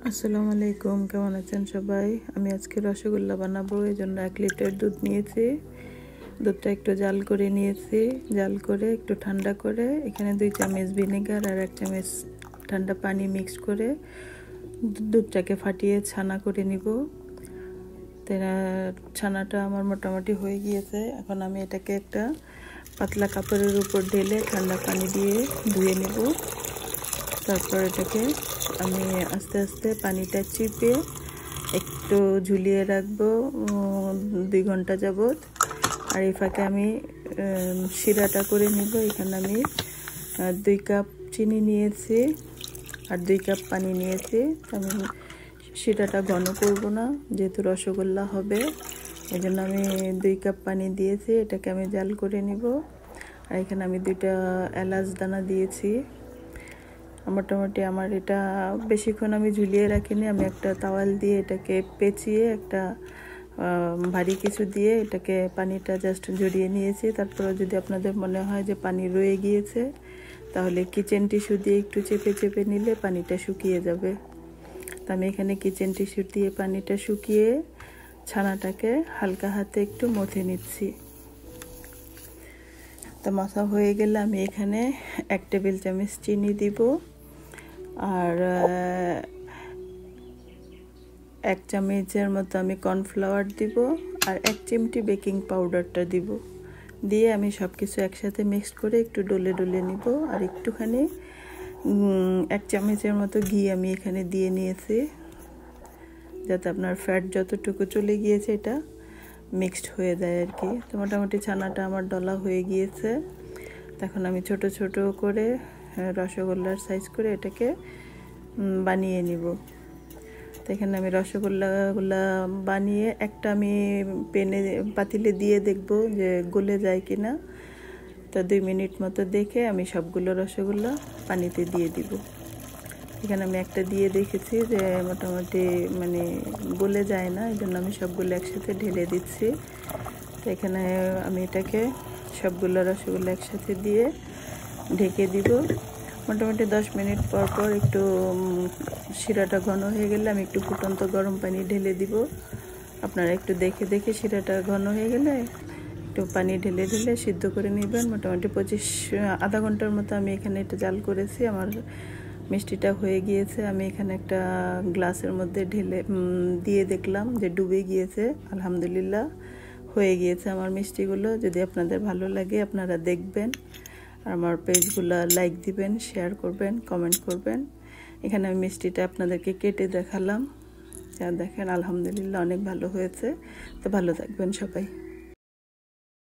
আসসালামু আলাইকুম, কেমন আছেন সবাই? আমি আজকে রসগোল্লা বানাবো। এই জন্য 1 লিটার দুধ নিয়েছি। দুধটা একটু জাল করে নিয়েছি। জাল করে একটু ঠান্ডা করে এখানে 2 চামচ ভিনেগার আর 1 চামচ ঠান্ডা পানি মিক্স করে দুধটাকে ফাটিয়ে ছানা করে নিব। ছানাটা আমার মোটামুটি হয়ে গিয়েছে। এখন আমি এটাকে একটা পাতলা কাপড়ের উপর ঢেলে ঠান্ডা পানি দিয়ে ধুয়ে নেব। তারপর এটাকে আমি আস্তে আস্তে পানিটা চিপে একটু ঝুলিয়ে রাখবো 2 ঘন্টা যাবত। আর এই ফাঁকে আমি শিরাটা করে নিব। এখানে আমি 2 কাপ চিনি নিয়েছি আর 2 কাপ পানি নিয়েছি। আমি শিরাটা ঘন করব না, যেহেতু রসগোল্লা হবে, এই জন্য আমি 2 কাপ পানি দিয়েছি। এটাকে আমি জাল করে নিব। আর এখানে আমি 2টা এলাচ দানা দিয়েছি। মোটামুটি আমার এটা বেশিক্ষণ আমি ঝুলিয়ে রাখিনি। আমি একটা তাওয়াল দিয়ে এটাকে পেঁচিয়ে একটা ভারী কিছু দিয়ে এটাকে পানিটা জাস্ট ঝরিয়ে নিয়েছি। তারপরে যদি আপনাদের মনে হয় যে পানি রয়ে গিয়েছে, তাহলে কিচেন টিস্যু দিয়ে একটু চেপে চেপে নিলে পানিটা শুকিয়ে যাবে। তো আমি এখানে কিচেন টিস্যু দিয়ে পানিটা শুকিয়ে ছানাটাকে হালকা হাতে একটু মথে নিচ্ছি। তো মাথা হয়ে গেলে আমি এখানে 1 টেবিল চামচ চিনি দিব আর 1 চামচের মতো আমি কর্নফ্লাওয়ার দিব আর 1 চিমটি বেকিং পাউডারটা দিব। দিয়ে আমি সব কিছু একসাথে মিক্স করে একটু ডলে ডলে নিব। আর একটুখানি 1 চামচের মতো ঘি আমি এখানে দিয়ে নিয়েছি, যাতে আপনার ফ্যাট যতটুকু চলে গিয়েছে এটা মিক্সড হয়ে যায় আর কি। তো মোটামুটি ছানাটা আমার ডলা হয়ে গিয়েছে। তখন আমি ছোট ছোট করে রসগোল্লার সাইজ করে এটাকে বানিয়ে নিব। তো এখানে আমি রসগোল্লাগুলো বানিয়ে একটা আমি পাতিলে দিয়ে দেখব যে গলে যায় কিনা। তো 2 মিনিট মতো দেখে আমি সবগুলো রসগোল্লা পানিতে দিয়ে দিব। এখানে আমি একটা দিয়ে দেখেছি যে মোটামুটি গলে যায় না, এই জন্য আমি সবগুলো একসাথে ঢেলে দিচ্ছি। তো এখানে আমি এটাকে সবগুলো রসগোল্লা একসাথে দিয়ে ঢেকে দিব। মোটামুটি 10 মিনিট পর পর একটু শিরাটা ঘন হয়ে গেলে আমি একটু ফুটন্ত গরম পানি ঢেলে দিব। আপনারা একটু দেখে দেখে শিরাটা ঘন হয়ে গেলে একটু পানি ঢেলে ঢেলে সিদ্ধ করে নেবেন। মোটামুটি আধা ঘন্টার মতো আমি এখানে এটা জাল করেছি। আমার মিষ্টিটা হয়ে গিয়েছে। আমি এখানে একটা গ্লাসের মধ্যে ঢেলে দিয়ে দেখলাম যে ডুবে গিয়েছে। আলহামদুলিল্লাহ হয়ে গিয়েছে আমার মিষ্টিগুলো। যদি আপনাদের ভালো লাগে আপনারা দেখবেন আর আমার পেজগুলো লাইক দিবেন, শেয়ার করবেন, কমেন্ট করবেন। এখানে আমি মিষ্টিটা আপনাদেরকে কেটে দেখালাম। যা দেখেন আলহামদুলিল্লাহ অনেক ভালো হয়েছে। তো ভালো থাকবেন সবাই।